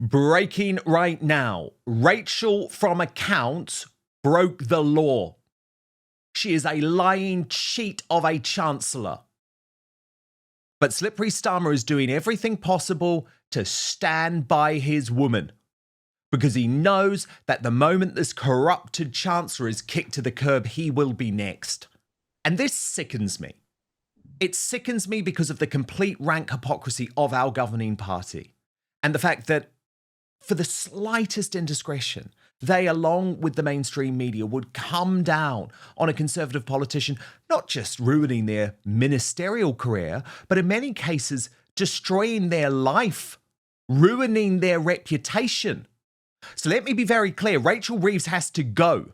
Breaking right now. Rachel from accounts broke the law. She is a lying cheat of a chancellor. But Slippery Starmer is doing everything possible to stand by his woman, because he knows that the moment this corrupted chancellor is kicked to the curb, he will be next. And this sickens me. It sickens me because of the complete rank hypocrisy of our governing party and the fact that for the slightest indiscretion, they, along with the mainstream media, would come down on a conservative politician, not just ruining their ministerial career, but in many cases, destroying their life, ruining their reputation. So let me be very clear. Rachel Reeves has to go.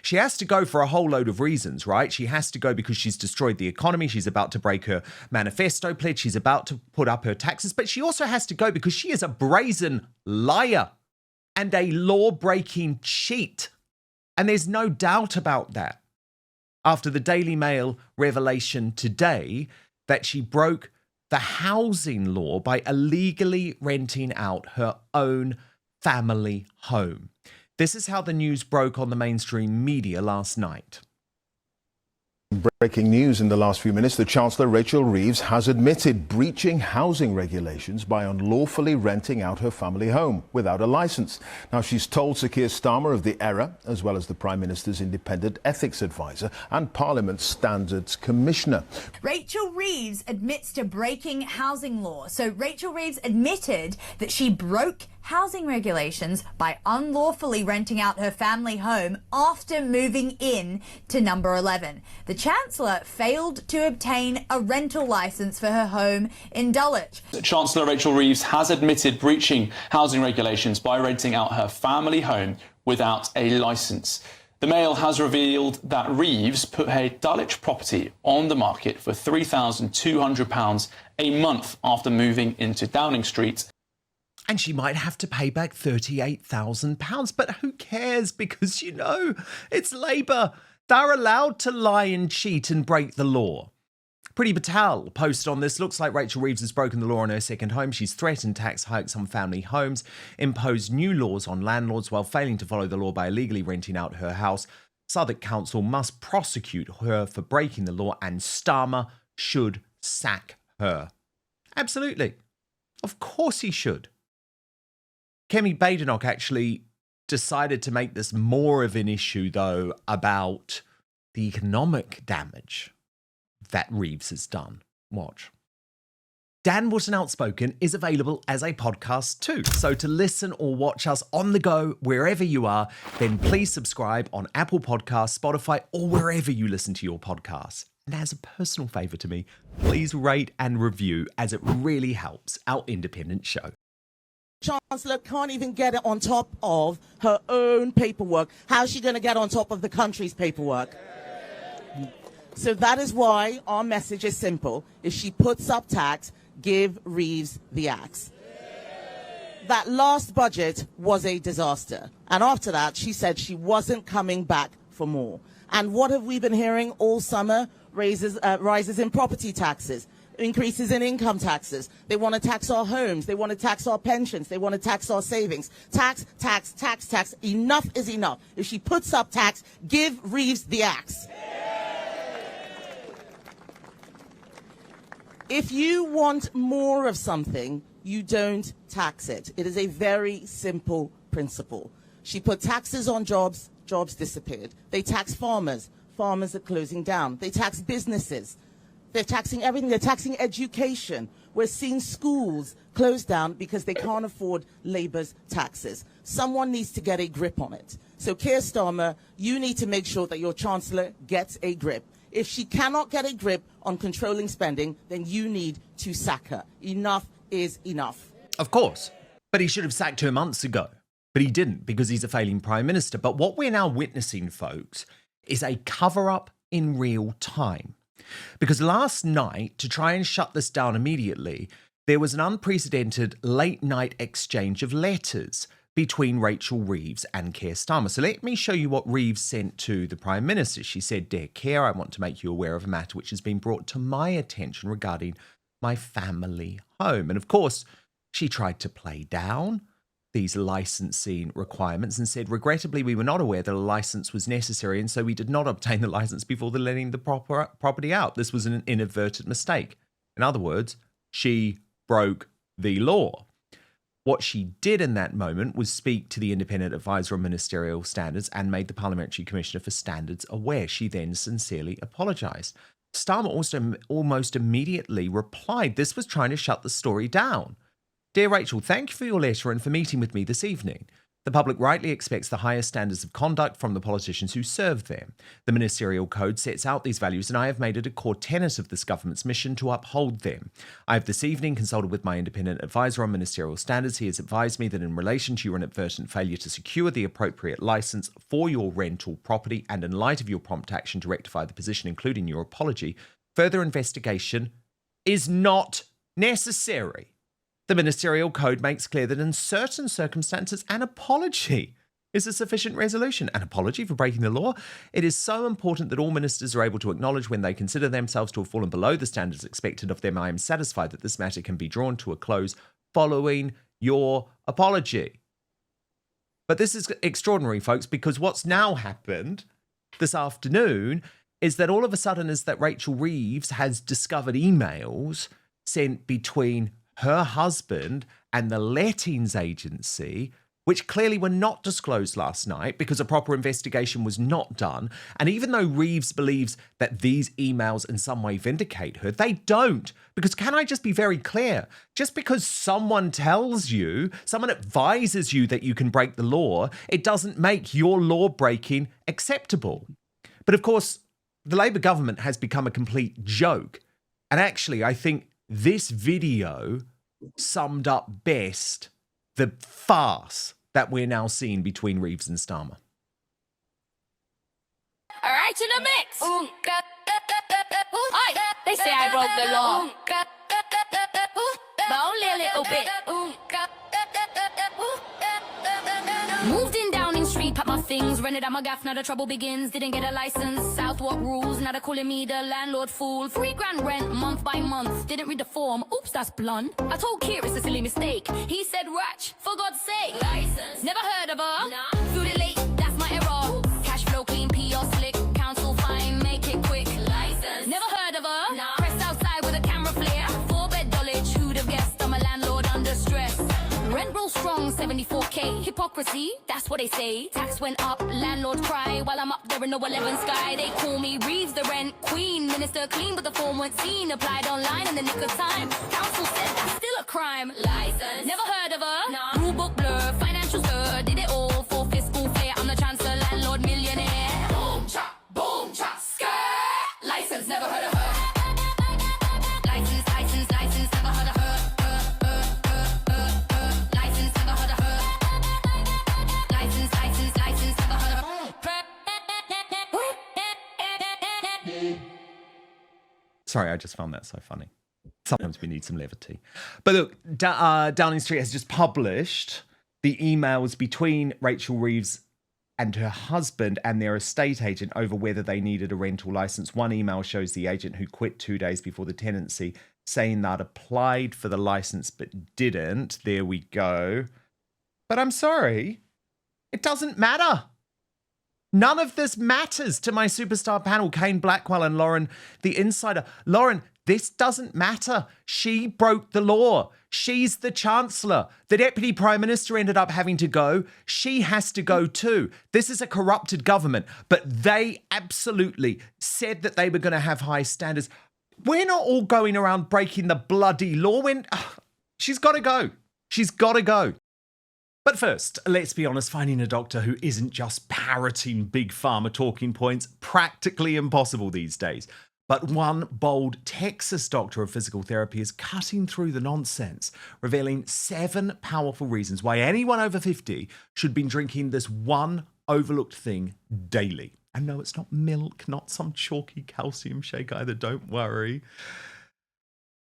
She has to go for a whole load of reasons, right? She has to go because she's destroyed the economy. She's about to break her manifesto pledge. She's about to put up her taxes. But she also has to go because she is a brazen liar and a law-breaking cheat. And there's no doubt about that. After the Daily Mail revelation today that she broke the housing law by illegally renting out her own family home. This is how the news broke on the mainstream media last night. Breaking news in the last few minutes. The Chancellor, Rachel Reeves, has admitted breaching housing regulations by unlawfully renting out her family home without a licence. Now, she's told Sir Keir Starmer of the error, as well as the Prime Minister's independent ethics advisor and Parliament's Standards Commissioner. Rachel Reeves admits to breaking housing law. So Rachel Reeves admitted that she broke housing regulations by unlawfully renting out her family home after moving in to number 11. The Chancellor failed to obtain a rental licence for her home in Dulwich. Chancellor Rachel Reeves has admitted breaching housing regulations by renting out her family home without a licence. The Mail has revealed that Reeves put her Dulwich property on the market for £3,200 a month after moving into Downing Street. And she might have to pay back £38,000. But who cares? Because, it's Labour. They're allowed to lie and cheat and break the law. Pretty Patel posted on this. Looks like Rachel Reeves has broken the law on her second home. She's threatened tax hikes on family homes, imposed new laws on landlords while failing to follow the law by illegally renting out her house. Southwark Council must prosecute her for breaking the law, and Starmer should sack her. Absolutely. Of course he should. Kemi Badenoch actually decided to make this more of an issue, though, about the economic damage that Reeves has done. Watch. Dan Wootton Outspoken is available as a podcast too. So to listen or watch us on the go, wherever you are, then please subscribe on Apple Podcasts, Spotify, or wherever you listen to your podcasts. And as a personal favour to me, please rate and review, as it really helps our independent show. Chancellor can't even get it on top of her own paperwork. How's she going to get on top of the country's paperwork? So that is why our message is simple. If she puts up tax, give Reeves the axe. That last budget was a disaster. And after that, she said she wasn't coming back for more. And what have we been hearing all summer? Rises in property taxes. Increases in income taxes. They want to tax our homes. They want to tax our pensions. They want to tax our savings. Tax, tax, tax, tax. Enough is enough. If she puts up tax, give Reeves the axe. If you want more of something, you don't tax it. It is a very simple principle. She put taxes on jobs, jobs disappeared. They tax farmers, farmers are closing down. They tax businesses. They're taxing everything. They're taxing education. We're seeing schools close down because they can't afford Labour's taxes. Someone needs to get a grip on it. So, Keir Starmer, you need to make sure that your Chancellor gets a grip. If she cannot get a grip on controlling spending, then you need to sack her. Enough is enough. Of course. But he should have sacked her months ago. But he didn't, because he's a failing Prime Minister. But what we're now witnessing, folks, is a cover-up in real time. Because last night, to try and shut this down immediately, there was an unprecedented late-night exchange of letters between Rachel Reeves and Keir Starmer. So let me show you what Reeves sent to the Prime Minister. She said, "Dear Keir, I want to make you aware of a matter which has been brought to my attention regarding my family home." And of course, she tried to play down these licensing requirements and said, regrettably, we were not aware that a license was necessary, and so we did not obtain the license before letting the property out. This was an inadvertent mistake. In other words, she broke the law. What she did in that moment was speak to the Independent Advisor on Ministerial Standards and made the Parliamentary Commissioner for Standards aware. She then sincerely apologised. Starmer also almost immediately replied, this was trying to shut the story down. Dear Rachel, thank you for your letter and for meeting with me this evening. The public rightly expects the highest standards of conduct from the politicians who serve them. The Ministerial Code sets out these values, and I have made it a core tenet of this government's mission to uphold them. I have this evening consulted with my independent advisor on ministerial standards. He has advised me that in relation to your inadvertent failure to secure the appropriate licence for your rental property, and in light of your prompt action to rectify the position, including your apology, further investigation is not necessary. The Ministerial Code makes clear that in certain circumstances, an apology is a sufficient resolution. An apology for breaking the law? It is so important that all ministers are able to acknowledge when they consider themselves to have fallen below the standards expected of them. I am satisfied that this matter can be drawn to a close following your apology. But this is extraordinary, folks, because what's now happened this afternoon is that all of a sudden is that Rachel Reeves has discovered emails sent between her husband and the lettings agency, which clearly were not disclosed last night because a proper investigation was not done. And even though Reeves believes that these emails in some way vindicate her, they don't. Because can I just be very clear? Just because someone tells you, someone advises you that you can break the law, it doesn't make your law breaking acceptable. But of course, the Labour government has become a complete joke. And actually, I think this video summed up best the farce that we're now seeing between Reeves and Starmer. All right, to the mix. Oi, they say I broke the law, but only a little bit. Moved in Downing Street, packed my things, rented out my gaff, now the trouble begins. Didn't get a license, South what rules, now they're calling me the landlord fool. 3 grand rent, month by month, didn't read the form, oops, that's blunt. I told Keir it's a silly mistake, he said Ratch, for God's sake. License, never heard of her, nah. Food it late, that's my error. Cash flow clean, PR slick, council fine, make it quick. License, never heard of her, nah. Press outside with a camera flare, 4-bed dollage, who'd have guessed I'm a landlord under stress. Rent roll strong, 74k. Hypocrisy, that's what they say. Tax went up, landlord cry while I'm up there in the 11 sky. They call me Reeves, the rent queen. Minister clean, but the form weren't seen. Applied online in the nick of time. Council said that's still a crime. License, never heard of her. Nah. Rule book blur, financial stir. Did it all for fiscal flair. I'm the Chancellor, landlord, millionaire. Boom chop, skirt. License, never heard of her. License, never heard of her. Sorry, I just found that so funny. Sometimes we need some levity. But look, Downing Street has just published the emails between Rachel Reeves and her husband and their estate agent over whether they needed a rental license. One email shows the agent who quit 2 days before the tenancy saying they'd applied for the license but didn't. There we go. But I'm sorry, it doesn't matter. None of this matters to my superstar panel, Kane Blackwell and Lauren, the insider. Lauren, this doesn't matter. She broke the law. She's the Chancellor. The Deputy Prime Minister ended up having to go. She has to go too. This is a corrupted government, but they absolutely said that they were going to have high standards. We're not all going around breaking the bloody law. She's got to go. She's got to go. But first, let's be honest, finding a doctor who isn't just parroting big pharma talking points, practically impossible these days. But one bold Texas doctor of physical therapy is cutting through the nonsense, revealing 7 powerful reasons why anyone over 50 should be drinking this one overlooked thing daily. And no, it's not milk, not some chalky calcium shake either, don't worry.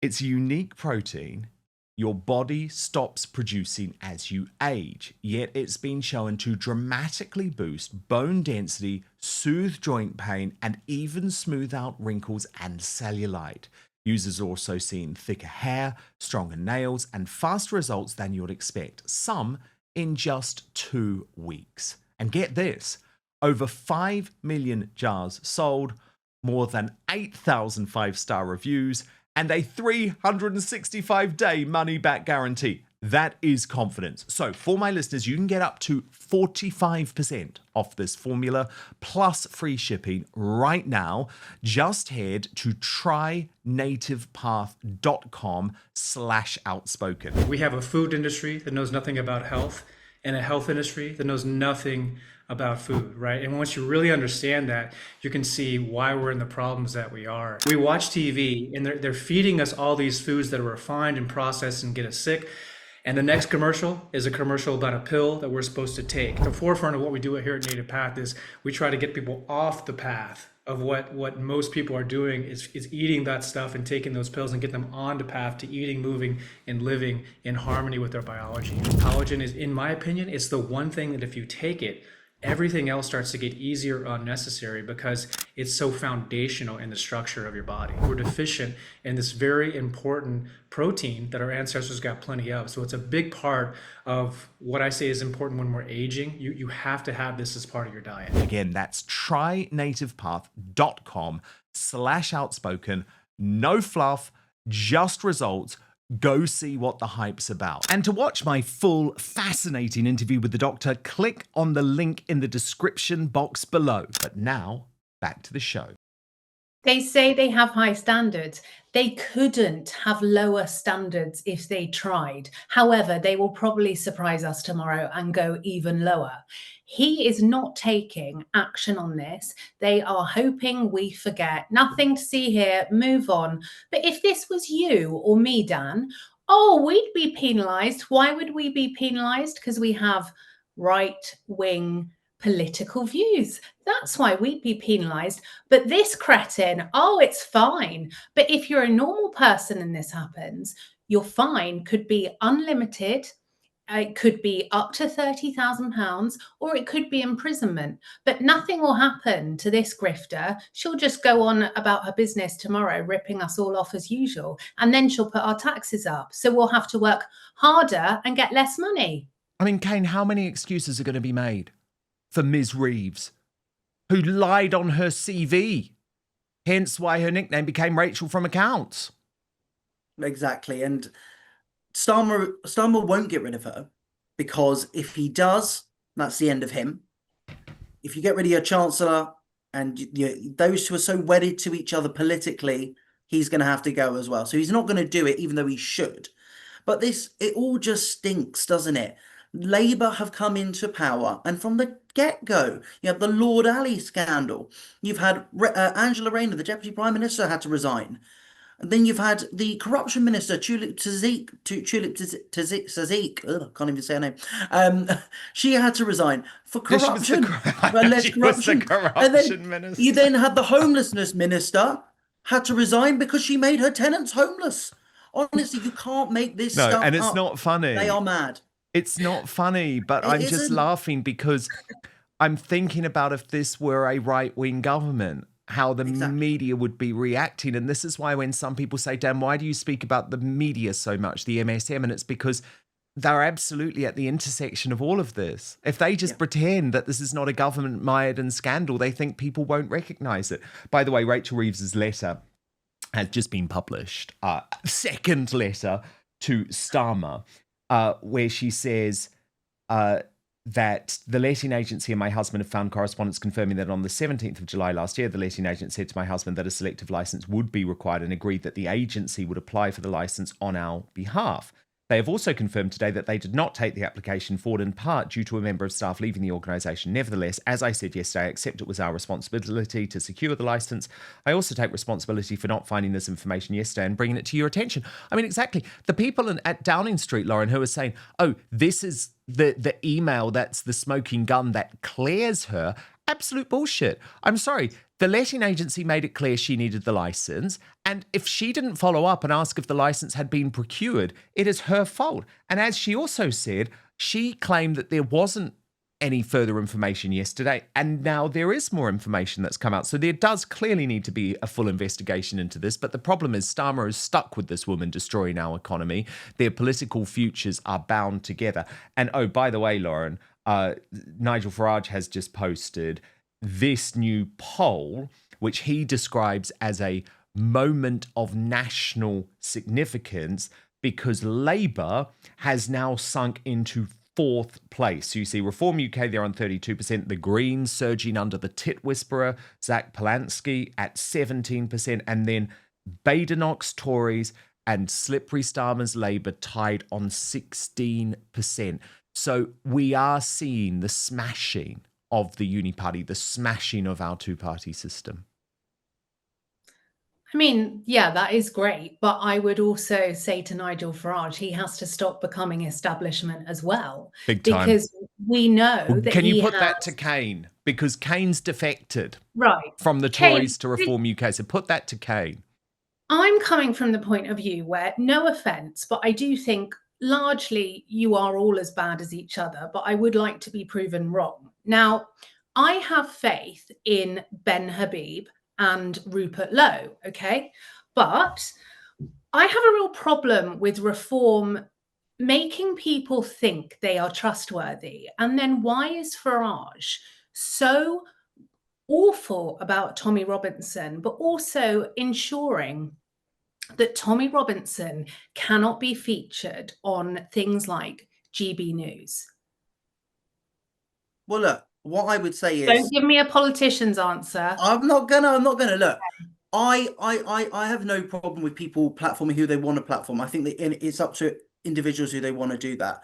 It's unique protein your body stops producing as you age, yet it's been shown to dramatically boost bone density, soothe joint pain, and even smooth out wrinkles and cellulite. Users are also seeing thicker hair, stronger nails, and faster results than you'd expect. Some in just 2 weeks. And get this, over 5 million jars sold, more than 8,000 5-star reviews, and a 365-day money-back guarantee. That is confidence. So for my listeners, you can get up to 45% off this formula plus free shipping right now. Just head to trynativepath.com/outspoken. We have a food industry that knows nothing about health and a health industry that knows nothing about food, right? And once you really understand that, you can see why we're in the problems that we are. We watch TV and they're feeding us all these foods that are refined and processed and get us sick. And the next commercial is a commercial about a pill that we're supposed to take. The forefront of what we do here at Native Path is we try to get people off the path of what most people are doing is eating that stuff and taking those pills and get them on the path to eating, moving, and living in harmony with their biology. Collagen is, in my opinion, it's the one thing that if you take it, everything else starts to get easier or unnecessary because it's so foundational in the structure of your body. We're deficient in this very important protein that our ancestors got plenty of. So it's a big part of what I say is important when we're aging. You have to have this as part of your diet. Again, that's trynativepath.com/outspoken. No fluff, just results. Go see what the hype's about. And to watch my full, fascinating interview with the doctor, click on the link in the description box below. But now, back to the show. They say they have high standards. They couldn't have lower standards if they tried. However, they will probably surprise us tomorrow and go even lower. He is not taking action on this. They are hoping we forget. Nothing to see here, move on. But if this was you or me, Dan, we'd be penalised. Why would we be penalised? Because we have right-wing political views. That's why we'd be penalised. But this cretin, it's fine. But if you're a normal person and this happens, your fine could be unlimited. It could be up to £30,000 or it could be imprisonment. But nothing will happen to this grifter. She'll just go on about her business tomorrow, ripping us all off as usual. And then she'll put our taxes up. So we'll have to work harder and get less money. I mean, Kane, how many excuses are going to be made for Ms. Reeves, who lied on her CV? Hence why her nickname became Rachel from Accounts. Exactly. And Starmer won't get rid of her because if he does, that's the end of him. If you get rid of your Chancellor and those two are so wedded to each other politically, he's going to have to go as well. So he's not going to do it, even though he should. But it all just stinks, doesn't it? Labour have come into power, and from the get-go, you have the Lord Alley scandal. You've had Angela Rayner, the Deputy Prime Minister, had to resign. And then you've had the Corruption Minister, Tulip Tzazik, can't even say her name. She had to resign for corruption. Alleged corruption. Minister. You then had the Homelessness Minister, had to resign because she made her tenants homeless. Honestly, you can't make this stuff up. And it's not funny. They are mad. It's not funny, but I'm just laughing because I'm thinking about if this were a right-wing government, how the media would be reacting. And this is why when some people say, Dan, why do you speak about the media so much, the MSM? And it's because they're absolutely at the intersection of all of this. If they just pretend that this is not a government-mired and scandal, they think people won't recognise it. By the way, Rachel Reeves's letter has just been published. Second letter to Starmer. Where she says that the letting agency and my husband have found correspondence confirming that on the 17th of July last year, the letting agent said to my husband that a selective license would be required and agreed that the agency would apply for the license on our behalf. They have also confirmed today that they did not take the application forward in part due to a member of staff leaving the organisation. Nevertheless, as I said yesterday, I accept it was our responsibility to secure the licence. I also take responsibility for not finding this information yesterday and bringing it to your attention. I mean, exactly. The people at Downing Street, Lauren, who are saying, this is the email that's the smoking gun that clears her. Absolute bullshit. I'm sorry. The letting agency made it clear she needed the license. And if she didn't follow up and ask if the license had been procured, it is her fault. And as she also said, she claimed that there wasn't any further information yesterday, and now there is more information that's come out. So there does clearly need to be a full investigation into this. But the problem is Starmer is stuck with this woman destroying our economy. Their political futures are bound together. And oh, by the way, Lauren, Nigel Farage has just posted this new poll, which he describes as a moment of national significance, because Labour has now sunk into fourth place. So you see Reform UK, they're on 32%. The Greens surging under the tit whisperer, Zach Polanski, at 17%. And then Badenoch's Tories and Slippery Starmer's Labour tied on 16%. So we are seeing the smashing of the uni party, the smashing of our two-party system. I mean, yeah, that is great. But I would also say to Nigel Farage, he has to stop becoming establishment as well. Big time. Because we know that Can you put that to Kane? Because Kane's defected from the Tories to Reform UK. So put that to Kane. I'm coming from the point of view where, no offence, but I do think largely you are all as bad as each other, but I would like to be proven wrong. Now, I have faith in Ben Habib and Rupert Lowe, okay? But I have a real problem with Reform making people think they are trustworthy. And then why is Farage so awful about Tommy Robinson, but also ensuring that Tommy Robinson cannot be featured on things like GB News? Well, look, what I would say is, don't give me a politician's answer. I'm not gonna look. I have no problem with people platforming who they want to platform. I think that it's up to individuals who they want to do that.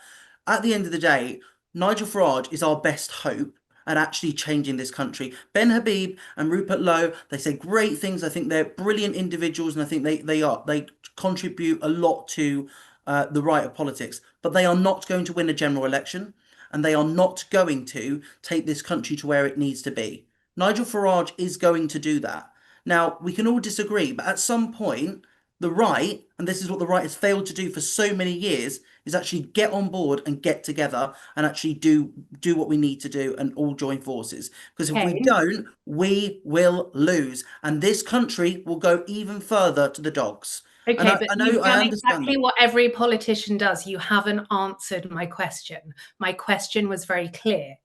At the end of the day, Nigel Farage is our best hope at actually changing this country. Ben Habib and Rupert Lowe, they say great things. I think they're brilliant individuals, and I think they contribute a lot to the right of politics. But they are not going to win a general election, and they are not going to take this country to where it needs to be. Nigel Farage is going to do that. Now, we can all disagree, but at some point, the right, and this is what the right has failed to do for so many years, is actually get on board and get together and actually do what we need to do and all join forces. Because if we don't, we will lose. And this country will go even further to the dogs. Okay, but you've done exactly what every politician does. You haven't answered my question. My question was very clear.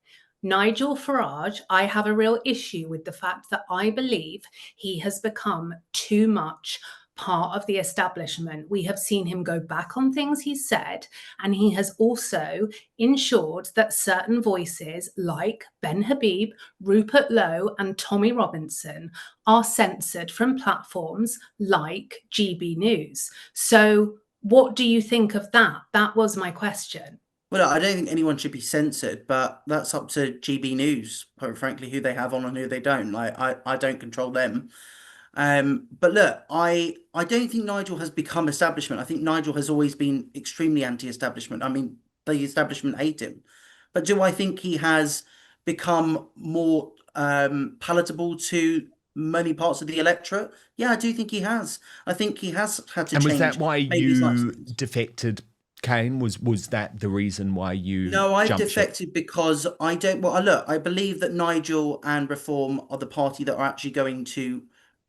Nigel Farage, I have a real issue with the fact that I believe he has become too much part of the establishment. We have seen him go back on things he said, and he has also ensured that certain voices like Ben Habib, Rupert Lowe, and Tommy Robinson are censored from platforms like GB News. So what do you think of that? That was my question. Well, I don't think anyone should be censored, but that's up to GB News, quite frankly, who they have on and who they don't. Like, I don't control them. But look, I don't think Nigel has become establishment. I think Nigel has always been extremely anti-establishment. I mean, the establishment hate him. But do I think he has become more palatable to many parts of the electorate? Yeah, I do think he has. I think he has had to change. And was that why you defected, Kane? Was that the reason why you No, I defected because I don't... Well, look, I believe that Nigel and Reform are the party that are actually going to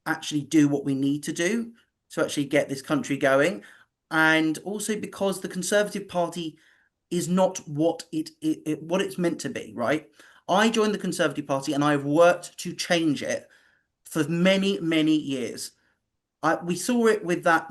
actually do what we need to do to actually get this country going. And also because the Conservative Party is not what what it's meant to be, right? I joined the Conservative Party and I've worked to change it for many, many years. We saw it with that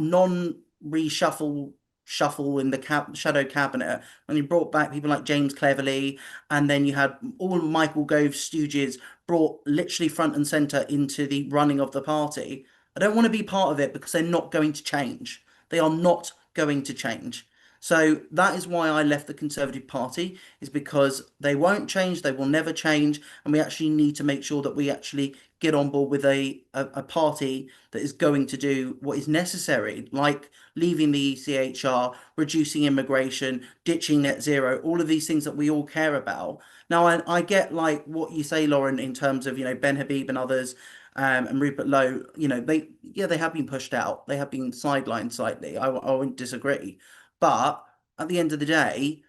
shuffle in the shadow cabinet when you brought back people like James Cleverly, and then you had all Michael Gove's stooges brought literally front and centre into the running of the party. I don't want to be part of it because they're not going to change. They are not going to change. So that is why I left the Conservative Party, is because they won't change, they will never change, and we actually need to make sure that we actually get on board with a party that is going to do what is necessary, like leaving the ECHR, reducing immigration, ditching net zero, all of these things that we all care about. Now, I get like what you say, Lauren, in terms of, Ben Habib and others, and Rupert Lowe, they have been pushed out. They have been sidelined slightly. I won't disagree. But at the end of the day,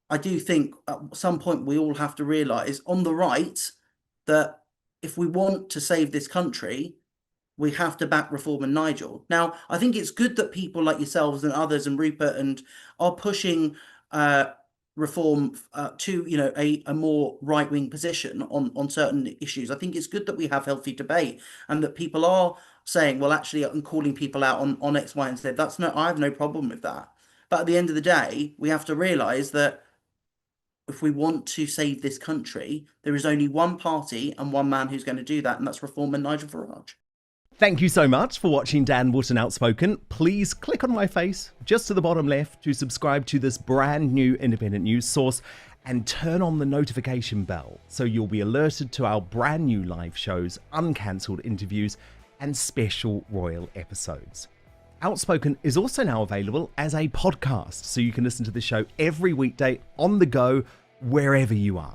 I do think at some point we all have to realise on the right that if we want to save this country, we have to back Reform and Nigel. Now, I think it's good that people like yourselves and others and Rupert and are pushing Reform to a more right-wing position on certain issues. I think it's good that we have healthy debate and that people are saying, well, actually, I'm calling people out on X, Y, and Z. I have no problem with that. But at the end of the day, we have to realise that if we want to save this country, there is only one party and one man who's going to do that, and that's Reform and Nigel Farage. Thank you so much for watching Dan Wootton Outspoken. Please click on my face just to the bottom left to subscribe to this brand new independent news source and turn on the notification bell so you'll be alerted to our brand new live shows, uncancelled interviews and special royal episodes. Outspoken is also now available as a podcast, so you can listen to the show every weekday on the go, wherever you are.